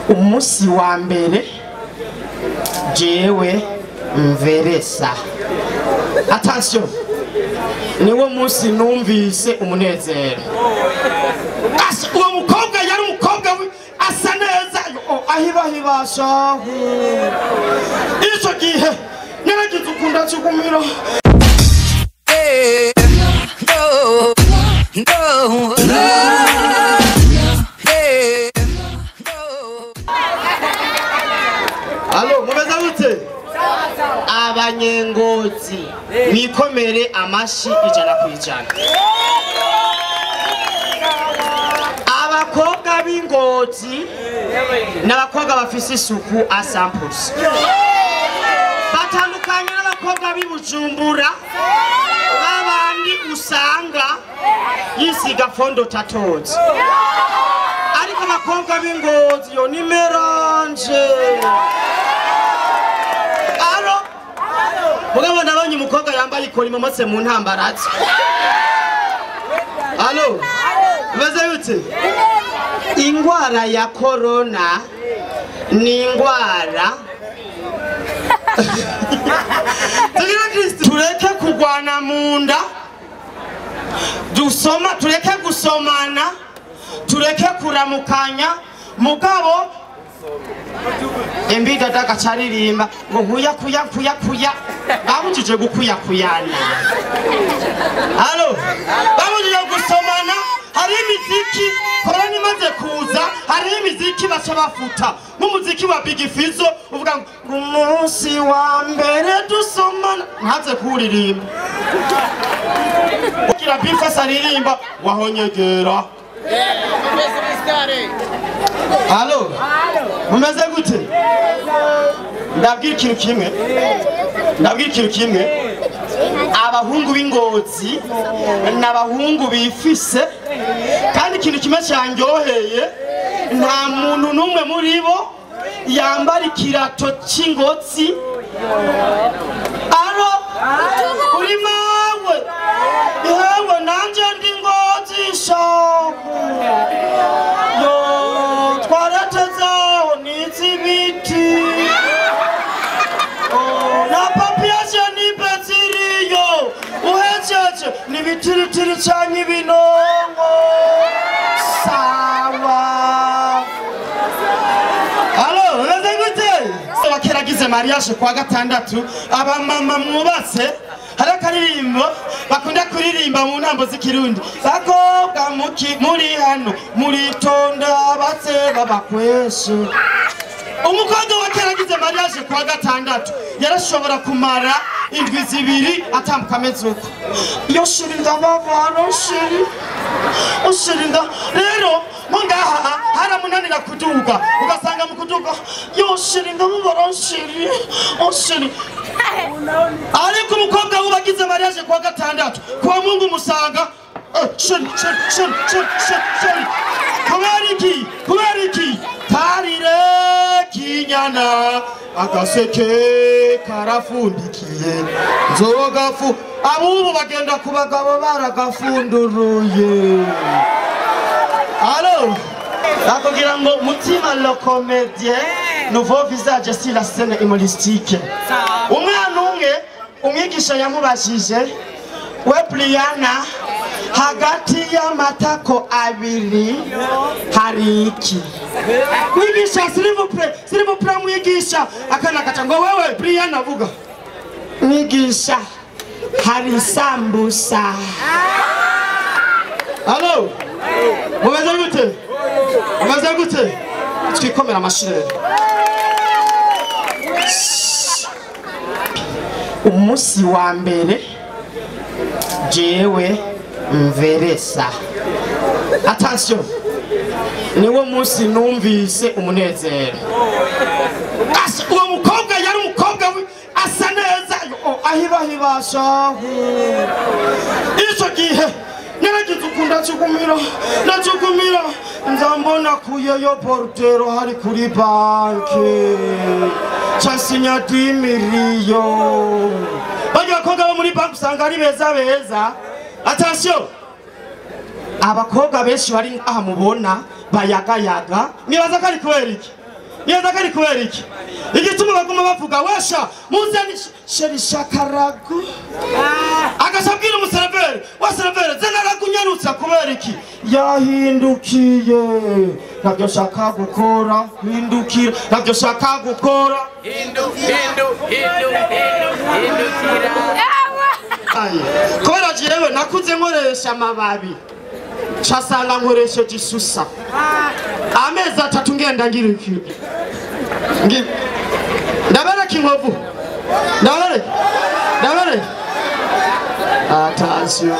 Umusi wa mbere jewe mveresa. Attention, niwo musi numvise umunezero. Uwo mukobwa yari umukobwa asa neza, ahibahibasha. Ico gihe naragize ukunda cyugumira. Allo, mumeze gute? Abanyengozi mwikomere amashi ijana kwijana. Abakobwa b'ingozi n'abakobwa bafise isuku asamples. Batandukanye n'abakobwa b'ibujumbura babandi usanga yisiga fondo tatozi. Ariko abakobwa b'ingozi yo ni meranje. Mugabo nabonye umukobwa yambaye ikora imomotse mu ntambarazi. Allo, baze yute? Ingwara ya corona ni ingwara. Tureke kugwana munda. Tureke gusomana. Tureke kuramukanya. Mugabo Embiga daka charirimba ngo kuya babujije gukuyakuyana. Allo, babujije gusomana. Hari imiziki korani maze kuza, hari imiziki bacha bafuta nk'umuziki wa Big Fizzo uvuga ngo umunsi wa mbere dusomana ntaze kuririmba. Ukira bifa saririmba wahonyegera. Allo, mumeze gute? Ndabwira ikintu kimwe. Abahungu b'ingozi n'abahungu bifise kandi ikintu kimwe cyanyoheye, nta muntu numwe muri bo yambara ikirato cy'ingozi. Allo, uri mawe yewe nanje ndi ngozi shaku yo twaratezaho n'izibiti na papiaje ni betiriyo uhejeje n'ibitiritiri cyane ibinongo sawa. Allo, uraze gute? Bakeragize mariage kwa gatandatu abamama mwubatse hari akaririmbo bakunda kuririmba mu ntambo z'ikirundi. Bakobwa muri hano muritonda batse babakweshe. Umukobwa wakeragize mariage kwa gatandatu yarashobora kumara indwi zibiri atambuka mezuko. Yo shirinda bavaro shirinda rero mungaha haramunanira kuduga ugasanga mu kuduga yo shirinda bavaro shiri. Ariko umukobwa wubagize mariage kwa gatandatu kwa Mungu musanga shiri. Kuberiki tarire kinyana agaseke karafundikiye nzogafu abubu bagenda kubagabo baragafunduruye. Allo, akugira ngo mutima le comédien nouveau visage sur la scène humoristique. Umwana umwe umwigisha yamubashije we Brianna hagati y'amatako abiri hari iki? Mwigisha s'il vous plaît mwigisha akana kacha ngo wewe Brianna vuga. Mwigisha hari sambusa. Allo, mumeze gute? Twikomera amashire. Umusi wa mbere jewe mveresa. Attention, niwo musi numvise umunezero. Uwo mukobwa yari umukobwa asa neza, ahibahibasha. Ico gihe naragize ukunda cyugumira nzambona kuyeyo portero hari kuri banke cyasinya 10 miliyo. Bajya bakobwa bo muri banke usanga ari beza. Attention, abakobwa benshi bari aha mubona bayagayaga nibaza ko ari kubera iki yenda kari kubera iki igituma baguma bavuga wesha muzani sheri shakaragu agasabwira umusereveri wa sereveri zenaragunyarutsa kubera iki yahindukiye ntabyo shaka gukora hindukira ntabyo shaka gukora hindukira kubera jewe nakuze nkoresha amababi casanga nkoresheje isusa amezi 3 ngenda ngira iki ndabareka inkovu ndabareka attention